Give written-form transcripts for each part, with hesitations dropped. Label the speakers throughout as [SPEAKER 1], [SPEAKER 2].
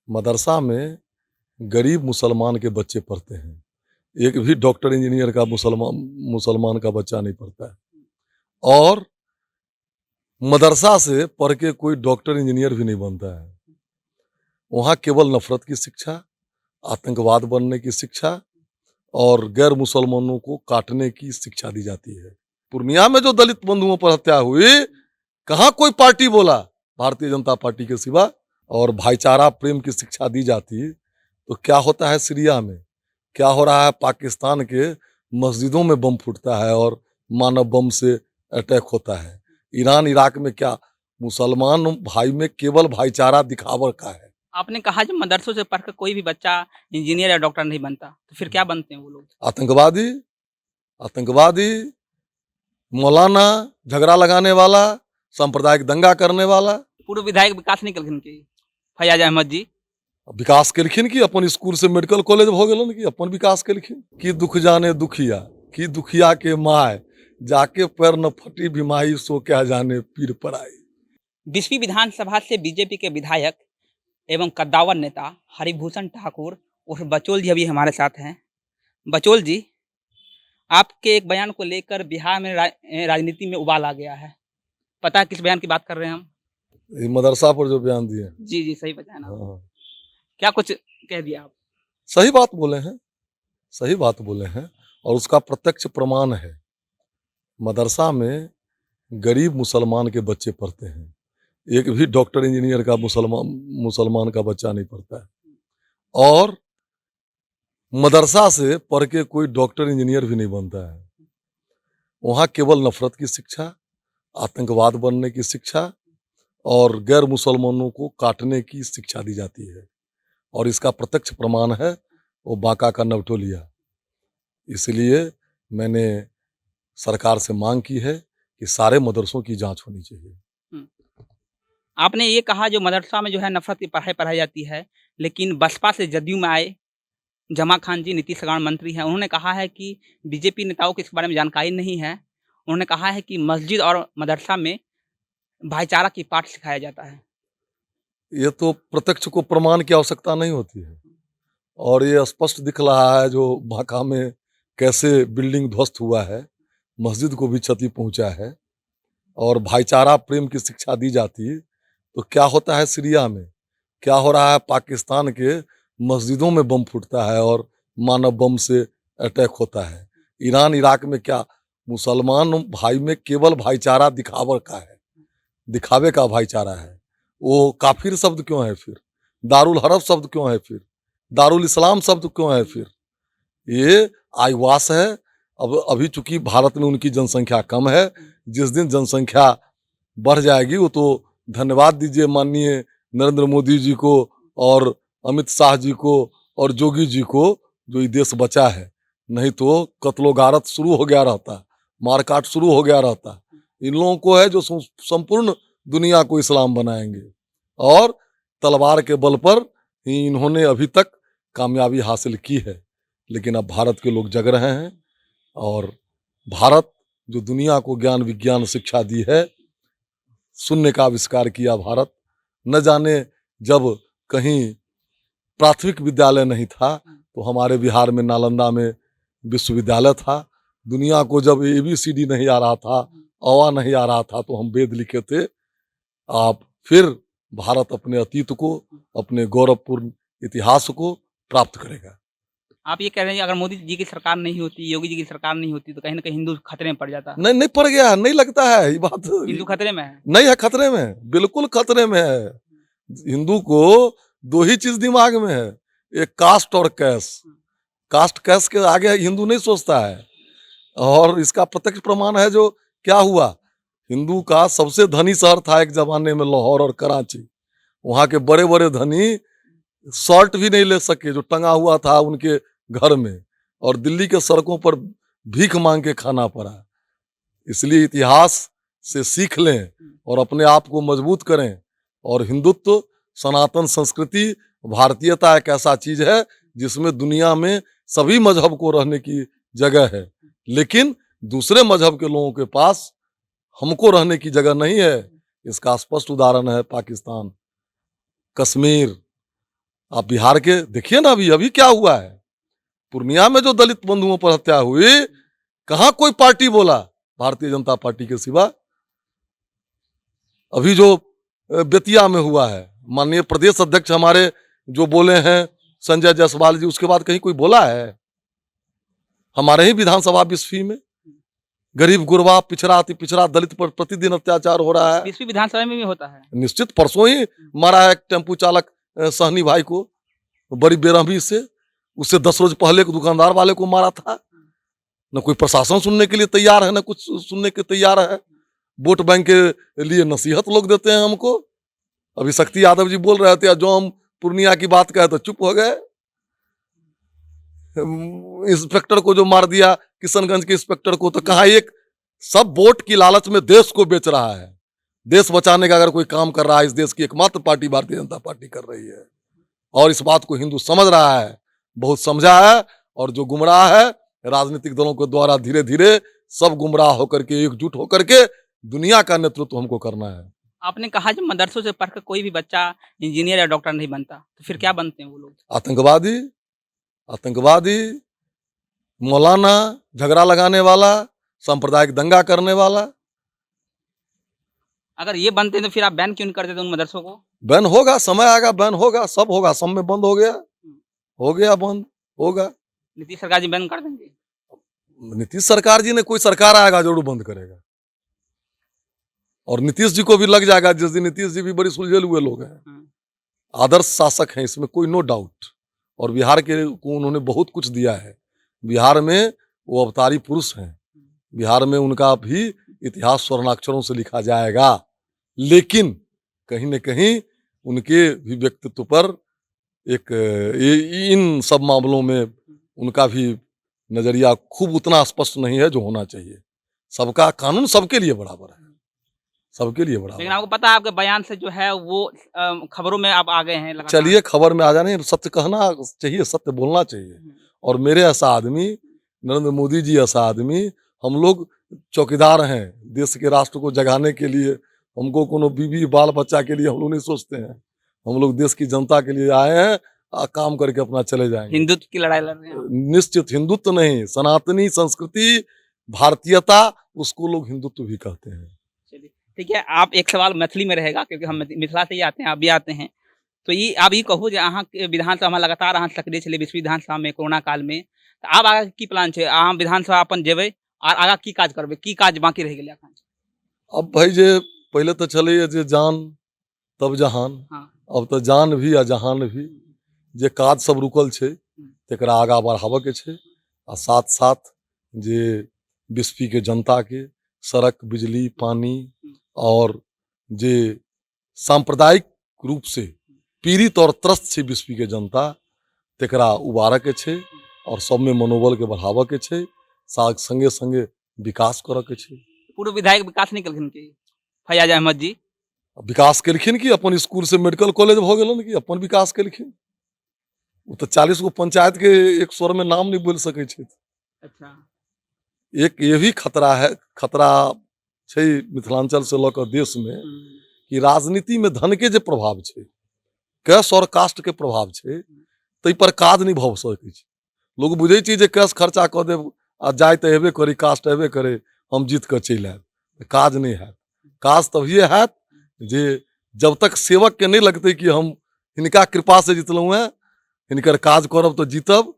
[SPEAKER 1] मदरसा में गरीब मुसलमान के बच्चे पढ़ते हैं। एक भी डॉक्टर इंजीनियर का मुसलमान का बच्चा नहीं पढ़ता है। और मदरसा से पढ़ के कोई डॉक्टर इंजीनियर भी नहीं बनता है। वहाँ केवल नफरत की शिक्षा, आतंकवाद बनने की शिक्षा और गैर मुसलमानों को काटने की शिक्षा दी जाती है। पूर्णिया में जो दलित बंधुओं पर हत्या हुई, कहाँ कोई पार्टी बोला भारतीय जनता पार्टी के सिवा, और भाईचारा प्रेम की शिक्षा दी जाती तो क्या होता है सीरिया में, क्या हो रहा है पाकिस्तान के मस्जिदों में बम फूटता है और मानव बम से अटैक होता है। ईरान इराक में क्या मुसलमान भाई में केवल भाईचारा दिखावा का है।
[SPEAKER 2] आपने कहा जब मदरसों से पढ़कर कोई भी बच्चा इंजीनियर या डॉक्टर नहीं बनता, तो फिर क्या बनते हैं वो लोग?
[SPEAKER 1] आतंकवादी, आतंकवादी, मौलाना, झगड़ा लगाने वाला, सांप्रदायिक दंगा करने वाला।
[SPEAKER 2] पूर्व विधायक विकास नहीं कलखिन की फैयाज अहमद जी
[SPEAKER 1] विकास केलखिन की अपन स्कूल से मेडिकल कॉलेज हो गलन की अपन विकास केलखिन की दुख जाने दुखिया की दुखिया के माय जाके पैर न फटी बीमाई सो क्या जाने पीर पर आई।
[SPEAKER 2] 20वीं विधानसभा से बीजेपी के विधायक एवं कद्दावर नेता हरिभूषण ठाकुर उर्फ बचोल जी अभी हमारे साथ हैं। बचोल जी, आपके एक बयान को लेकर बिहार में राजनीति में उबाल आ गया है। पता है किस बयान की बात कर रहे हैं हम?
[SPEAKER 1] ये मदरसा पर जो बयान दिए।
[SPEAKER 2] जी जी, सही बताया ना।
[SPEAKER 1] हाँ,
[SPEAKER 2] क्या कुछ कह दिया आप?
[SPEAKER 1] सही बात बोले हैं, सही बात बोले हैं और उसका प्रत्यक्ष प्रमाण है। मदरसा में गरीब मुसलमान के बच्चे पढ़ते हैं। एक भी डॉक्टर इंजीनियर का मुसलमान का बच्चा नहीं पढ़ता है। और मदरसा से पढ़ के कोई डॉक्टर इंजीनियर भी नहीं बनता है। वहाँ केवल नफरत की शिक्षा, आतंकवाद बनने की शिक्षा और गैर मुसलमानों को काटने की शिक्षा दी जाती है। और इसका प्रत्यक्ष प्रमाण है वो बांका का नवटोलिया। इसलिए मैंने सरकार से मांग की है कि सारे मदरसों की जांच होनी चाहिए।
[SPEAKER 2] आपने ये कहा जो मदरसा में जो है नफरत की पढ़ाई पढ़ाई जाती है, लेकिन बसपा से जदयू में आए जमा खान जी नीतीश कमान मंत्री हैं, उन्होंने कहा है कि बीजेपी नेताओं को इस बारे में जानकारी नहीं है। उन्होंने कहा है कि मस्जिद और मदरसा में भाईचारा की पाठ सिखाया जाता है।
[SPEAKER 1] ये तो प्रत्यक्ष को प्रमाण की आवश्यकता नहीं होती है और ये स्पष्ट दिख रहा है जो बांका में कैसे बिल्डिंग ध्वस्त हुआ है, मस्जिद को भी क्षति पहुंचा है और भाईचारा प्रेम की शिक्षा दी जाती तो क्या होता है सीरिया में, क्या हो रहा है पाकिस्तान के मस्जिदों में बम फूटता है और मानव बम से अटैक होता है। ईरान इराक में क्या मुसलमान भाई में केवल भाईचारा दिखावा का है, दिखावे का भाईचारा है। वो काफिर शब्द क्यों है फिर, दारुल हरब शब्द क्यों है फिर, दारुल इस्लाम शब्द क्यों है फिर? ये आईवास है। अब अभी चूंकि भारत में उनकी जनसंख्या कम है, जिस दिन जनसंख्या बढ़ जाएगी वो तो धन्यवाद दीजिए माननीय नरेंद्र मोदी जी को और अमित शाह जी को और योगी जी को जो ये देश बचा है, नहीं तो कत्लो गारत शुरू हो गया रहता, मारकाट शुरू हो गया रहता। इन लोगों को है जो संपूर्ण दुनिया को इस्लाम बनाएंगे और तलवार के बल पर ही इन्होंने अभी तक कामयाबी हासिल की है। लेकिन अब भारत के लोग जग रहे हैं और भारत जो दुनिया को ज्ञान विज्ञान शिक्षा दी है, शून्य का आविष्कार किया भारत। न जाने जब कहीं प्राथमिक विद्यालय नहीं था तो हमारे बिहार में नालंदा में विश्वविद्यालय था। दुनिया को जब ABCD नहीं आ रहा था, अवा नहीं आ रहा था, तो हम वेद लिखे थे। आप फिर भारत अपने अतीत को, अपने गौरवपूर्ण इतिहास को प्राप्त करेगा।
[SPEAKER 2] आप ये कह रहे हैं अगर मोदी जी की सरकार नहीं होती, योगी जी की सरकार नहीं होती, तो कहीं ना कहीं हिंदू खतरे में पड़ जाता?
[SPEAKER 1] नहीं, नहीं पड़ गया, नहीं लगता है ये बात।
[SPEAKER 2] हिंदू खतरे में है?
[SPEAKER 1] नहीं है खतरे में, बिल्कुल खतरे में है। हिंदू को दो ही चीज दिमाग में है, एक कास्ट और कैश। कास्ट कैश के आगे हिंदू नहीं सोचता है। और इसका प्रत्यक्ष प्रमाण है जो क्या हुआ, हिंदू का सबसे धनी शहर था एक जमाने में लाहौर और कराची। वहाँ के बड़े बड़े धनी शर्ट भी नहीं ले सके जो टंगा हुआ था उनके घर में, और दिल्ली के सड़कों पर भीख मांग के खाना पड़ा। इसलिए इतिहास से सीख लें और अपने आप को मजबूत करें। और हिंदुत्व, सनातन संस्कृति, भारतीयता एक ऐसा चीज है जिसमें दुनिया में सभी मजहब को रहने की जगह है, लेकिन दूसरे मजहब के लोगों के पास हमको रहने की जगह नहीं है। इसका स्पष्ट उदाहरण है पाकिस्तान, कश्मीर, आप बिहार के देखिए ना, अभी अभी क्या हुआ है, पूर्णिया में जो दलित बंधुओं पर हत्या हुई, कहां कोई पार्टी बोला भारतीय जनता पार्टी के सिवा। अभी जो बेतिया में हुआ है, माननीय प्रदेश अध्यक्ष हमारे जो बोले हैं संजय जायसवाल जी, उसके बाद कहीं कोई बोला है? हमारे ही विधानसभा बिस्फी में गरीब गुरबा पिछड़ा अति पिछड़ा दलित पर प्रतिदिन अत्याचार हो रहा है।
[SPEAKER 2] बीसवीं विधानसभा में भी होता है।
[SPEAKER 1] निश्चित, परसों ही मारा है एक टेम्पू चालक सहनी भाई को बड़ी बेरहमी से। उससे 10 रोज पहले एक दुकानदार वाले को मारा था। न कोई प्रशासन सुनने के लिए तैयार है, न कुछ सुनने के तैयार है। वोट बैंक के लिए नसीहत लोग देते हैं हमको। अभी शक्ति यादव जी बोल रहे थे, जो हम पूर्णिया की बात कहे तो चुप हो गए। इंस्पेक्टर को जो मार दिया, किशनगंज के इंस्पेक्टर को, तो कहा एक सब वोट की लालच में देश को बेच रहा है। देश बचाने का अगर कोई काम कर रहा है, इस देश की एकमात्र पार्टी भारतीय जनता पार्टी कर रही है, और इस बात को हिंदू समझ रहा है, बहुत समझा है। और जो गुमराह है, राजनीतिक दलों के द्वारा धीरे धीरे सब गुमराह होकर के एकजुट होकर के दुनिया का नेतृत्व हमको करना है।
[SPEAKER 2] आपने कहा जब मदरसों से पढ़कर कोई भी बच्चा इंजीनियर या डॉक्टर नहीं बनता, तो फिर क्या बनते हैं वो लोग?
[SPEAKER 1] आतंकवादी, मौलाना, झगड़ा लगाने वाला, सांप्रदायिक दंगा करने वाला।
[SPEAKER 2] अगर ये बनते हैं तो फिर आप बैन क्यों नहीं करते थे उन मदरसों को?
[SPEAKER 1] बैन होगा, समय आएगा, बैन होगा, सब होगा। सब में बंद हो गया बंद होगा।
[SPEAKER 2] नीतीश सरकार जी बैन कर देंगे?
[SPEAKER 1] नीतीश सरकार जी ने, कोई सरकार आएगा जरूर बंद करेगा, और नीतीश जी को भी लग जाएगा जिस दिन। नीतीश जी भी बड़ी सुलझे हुए लोग हैं, आदर्श शासक हैं, इसमें कोई नो डाउट। और बिहार के को उन्होंने बहुत कुछ दिया है। बिहार में वो अवतारी पुरुष हैं। बिहार में उनका भी इतिहास स्वर्णाक्षरों से लिखा जाएगा। लेकिन कहीं न कहीं उनके भी व्यक्तित्व पर एक इन सब मामलों में उनका भी नजरिया खूब उतना स्पष्ट नहीं है जो होना चाहिए। सबका कानून सबके लिए बराबर है, सबके लिए बराबर।
[SPEAKER 2] लेकिन आपको पता है आपके बयान से जो है वो खबरों में आप आ गए हैं लगातार।
[SPEAKER 1] चलिए, खबर में आ जाने, सत्य कहना चाहिए, सत्य बोलना चाहिए। और मेरे ऐसा आदमी, नरेंद्र मोदी जी ऐसा आदमी, हम लोग चौकीदार हैं देश के राष्ट्र को जगाने के लिए। हमको कोनो बीवी बाल बच्चा के लिए हम लोग नहीं सोचते हैं। हम लोग देश की जनता के लिए आए हैं, काम करके अपना चले जाएंगे।
[SPEAKER 2] हिंदुत्व की लड़ाई लड़ रहे हैं?
[SPEAKER 1] निश्चित, हिंदुत्व नहीं, सनातनी संस्कृति, भारतीयता, उसको लोग हिंदुत्व भी कहते हैं।
[SPEAKER 2] चलिए ठीक है, आप एक सवाल मैथिली में रहेगा क्योंकि हम मिथिला से ही आते हैं, आप भी आते हैं। तो ये आप ये कहूँ जो अहाँ के विधानसभा में लगातार अहाँ सक्रिय छे 20वीं विधानसभा में कोरोना काल में, तो आब आगे की प्लान है? अहाँ विधानसभा अपन जेबै और आगा की काज करबै, की काज बाकी रह गेलै एखन?
[SPEAKER 1] अब भाई जे पहले तो चले जे जान तब जहान, अब तो जान भी आ जहान भी। जे काज सब रुकल छे तेकरा आगा बढ़ावे के छे, आ साथ साथ जे बिस्फी के जनता के सड़क, बिजली, पानी और जे सांप्रदायिक रूप से पीड़ित और त्रस्त छे बिस्फी के जनता, तेकरा उबारे के छे और सब में मनोबल के बढ़ावे के छे, संगे संगे विकास करे के छे।
[SPEAKER 2] पूर्व विधायक विकास नहीं केलखिन कि फैयाज अहमद जी?
[SPEAKER 1] विकास केलखिन कि अपन स्कूल से मेडिकल कॉलेज भ गेलन कि अपन विकास केलखिन। वो तो 40 गो पंचायत के एक स्वर में नाम नहीं बोल सके छे।
[SPEAKER 2] अच्छा,
[SPEAKER 1] एक ये भी खतरा छै मिथिलांचल से लऽ कऽ देश में कि राजनीति में धन के जे प्रभाव छै, कैश और कास्ट के प्रभाव छै, तै पर काज नहीं भऽ सकै छै। लोग बुझै छै जे कैश खर्चा कऽ देब आ जाय तऽ हेबे करी, कास्ट हेबे करे, हम जीत कऽ चलि आयब, काज नहीं हैत। काज तभिए हैत जे जब तक सेवक के नहीं लगते कि हम हिनका कृपा से जितलहुँ हैं, हिनकर काज करब तो जीतब,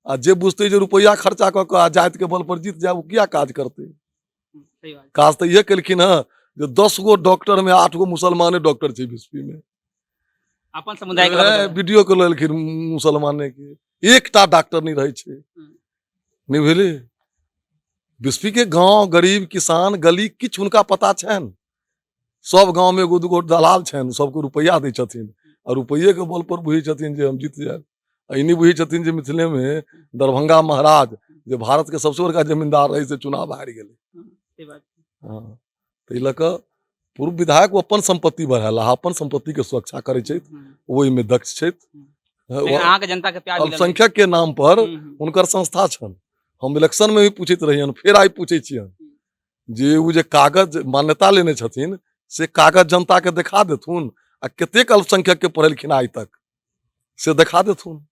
[SPEAKER 1] आ जे बुझते जे रुपया खर्चा कऽ कऽ जाति के बल पर जीत जाए, वो किया काज करते?
[SPEAKER 2] सही बात।
[SPEAKER 1] काज तो ये केलखिन है जो 10 गो डॉक्टर में 8 गो मुसलमाने डॉक्टर छे बिस्फी में।
[SPEAKER 2] अपन समुदाय के
[SPEAKER 1] वीडियो के लेलखिन मुसलमाने के, एकटा डॉक्टर नहीं रहे छे। नहीं भेले बिस्फी के गांव, गरीब किसान, गली किछ उनका पता छन। सब गांव में एगो दूगो दलाल छन, सबको रुपया दै छथिन, और रुपये के बल पर बुझै छथिन जे हम जीत जाए। इन्हीं बुझै छथिन जे मिथिले में दरभंगा महाराज जे भारत के सबसे बड़का जमींदार रहे से चुनाव हारि गेलै। हाँ, तो लऽ कऽ पूर्व विधायक अपन संपत्ति बढ़ेला, अपन संपत्ति के सुरक्षा करे छै, ओहि में दक्ष छै।
[SPEAKER 2] जनता के प्यार
[SPEAKER 1] अल्पसंख्यक के नाम पर उनकर संस्था छन। हम इलेक्शन में भी पूछैत रहियन, फिर आई पूछै छियन जे उ जे कागज मान्यता लेने छथिन से कागज जनता के देखा देथुन, आ कतेक अल्पसंख्यक के पढ़ेलखिन आइ तक से दिखा देथुन।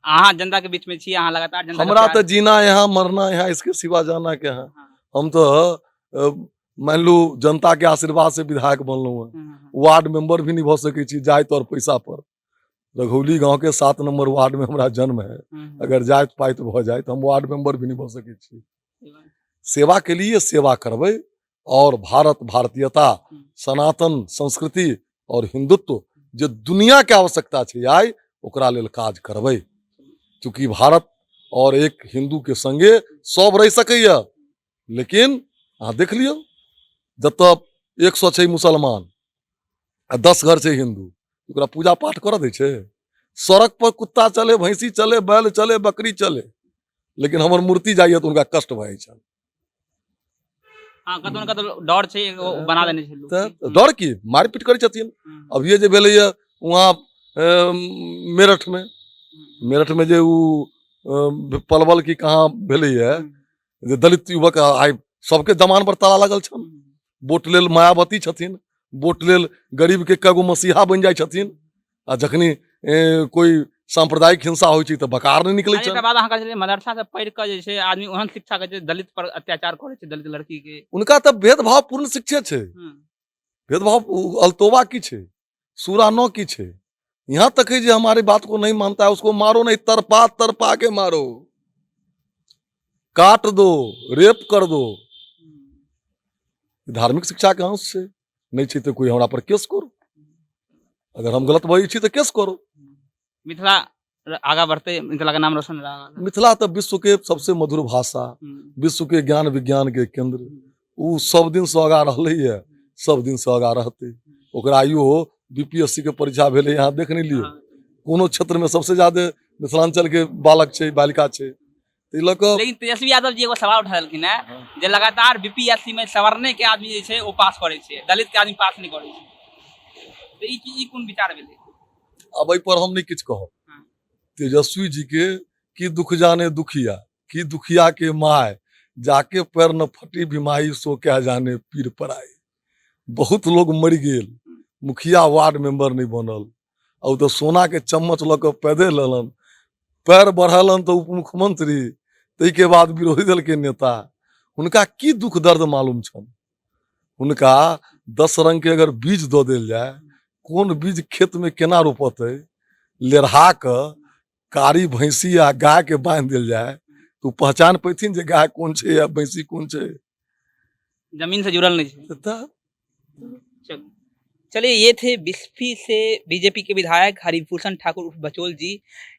[SPEAKER 2] अहाँ जनता के बीच में छी, अहाँ लगातार जनता के
[SPEAKER 1] हमरा
[SPEAKER 2] प्यार-
[SPEAKER 1] तो जीना यहाँ मरना यहाँ, इसके सिवा जाना क्या है।
[SPEAKER 2] हाँ,
[SPEAKER 1] हम तो मान लू जनता के आशीर्वाद से विधायक बनलू है,
[SPEAKER 2] हाँ,
[SPEAKER 1] वार्ड मेंबर भी नहीं भ सकै छी जाइत और पैसा पर। रघौली गांव के 7 नंबर वार्ड में हमारा जन्म है,
[SPEAKER 2] हाँ,
[SPEAKER 1] अगर जाइत पाइत भ जाए तो हम वार्ड मेंबर भी नहीं भ सकै छी।
[SPEAKER 2] हाँ,
[SPEAKER 1] सेवा के लिए सेवा करबै और भारत भारतीयता, सनातन संस्कृति और हिंदुत्व जो दुनिया के आवश्यकता छै आइ ओकरा लेल काज करबै। चूंकि भारत और एक हिंदू के संगे सब रह सकैया, लेकिन अहाँ देख लियौ जतऽ 100 छै मुसलमान आ 10 घर छै हिंदू, ओकरा पूजा पाठ करऽ दै छै? सड़क पर कुत्ता चले, भैंसी चले, बैल चले, बकरी चले, लेकिन हमर मूर्ति जाइए तो उनका कष्ट भऽ जाइ छनि।
[SPEAKER 2] हाँ, कतौ न कतौ डर छै, वो बना देने छै लोग।
[SPEAKER 1] तऽ डर की मारपीट करै छथिन। अब ये जे भेलैया वहाँ मेरठ में जे उ पलवल की कहाँ भेलैया जे दलित युवक आइ सबके जमान पर ताला लगल छन। वोट लेल मायावती छथिन, वोट लेल गरीब के कगो मसीहा बन जाइ छथिन, आ जखनी कोई सांप्रदायिक हिंसा होइ छै तऽ बकार नहीं निकलै
[SPEAKER 2] एकटा
[SPEAKER 1] छन।
[SPEAKER 2] बात अहाँ कहै छलियै मदरसा से पढ़ि कऽ जे छै आदमी ओहन शिक्षा के जे दलित पर अत्याचार करै छै, दलित लड़की के।
[SPEAKER 1] उनका तऽ भेदभाव पूर्ण शिक्षा छै। भेदभाव अल्तोबा की छै, सूरा 9 की छै। यहाँ तक है जो हमारी बात को नहीं मानता है उसको मारो नहीं, तरपा तरपा के मारो, काट दो, रेप कर दो। धार्मिक शिक्षा के अंश से नहीं छै तो कोई हमरा पर केस करो, अगर हम गलत बजै छी तो केस करो।
[SPEAKER 2] मिथिला आगा बढ़ते, मिथिला का नाम रोशन रहा।
[SPEAKER 1] मिथिला तो विश्व के सबसे मधुर भाषा, विश्व के ज्ञान विज्ञान के केंद्र, उ सब दिन से आगा रहले है, सब दिन से आगा रहते। ओकरा आइयो बीपीएससी के परीक्षा भेले, यहाँ देख नहीं लियो कोनो क्षेत्र में सबसे ज्यादा मिथिलांचल के बालक छै, बालिका छै। तो लऽ कऽ
[SPEAKER 2] लेकिन तेजस्वी यादव जी एगो सवाल उठा देलखिन है जे लगातार बीपीएससी में सवर्णे के आदमी जे छै ओ पास करे छै, दलित के आदमी पास नहीं करे छै। तो ई कोन विचार भेलै?
[SPEAKER 1] अब एहि पर हम नहीं किछ कहब। तेजस्वी जी के की दुख जाने दुखिया, की दुखिया के माय, जाके पैर न फटी बीमाई सो क्या जाने पीर पराई। बहुत लोग मर गेल, मुखिया वार्ड मेंबर नहीं बनल, और तो सोना के चम्मच लऽ कऽ पैदे लेलन, पैर बढ़लन तो उप मुख्यमंत्री, तै के बाद विरोधी दल के नेता। उनका की दुख दर्द मालूम छन। उनका 10 रंग के अगर बीज दऽ देल जाए, कोन बीज खेत में केना रोपतै, लेरहा कऽ कारी भैंसी या गाय के बांध देल जाए तो पहचान पैथिन जे गाय कौन छै या भैंसी कौन छै।
[SPEAKER 2] जमीन से जुड़ल नहीं है।
[SPEAKER 1] तऽ
[SPEAKER 2] चलिए, ये थे बिस्फी से बीजेपी के विधायक हरिभूषण ठाकुर उर्फ बचोल जी।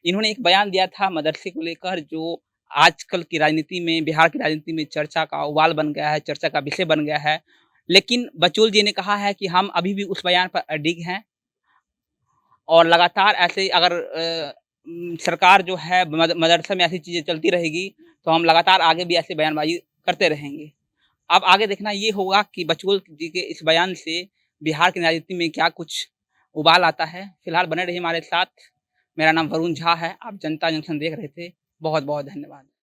[SPEAKER 2] इन्होंने एक बयान दिया था मदरसे को लेकर, जो आजकल की राजनीति में, बिहार की राजनीति में चर्चा का उबाल बन गया है, चर्चा का विषय बन गया है। लेकिन बचोल जी ने कहा है कि हम अभी भी उस बयान पर अडिग हैं और लगातार ऐसे अगर सरकार जो है मदरसे में ऐसी चीज़ें चलती रहेगी तो हम लगातार आगे भी ऐसे बयानबाजी करते रहेंगे। अब आगे देखना ये होगा कि बचोल जी के इस बयान से बिहार की राजनीति में क्या कुछ उबाल आता है। फिलहाल बने रहिए हमारे साथ। मेरा नाम वरुण झा है, आप जनता जंक्शन देख रहे थे। बहुत बहुत धन्यवाद।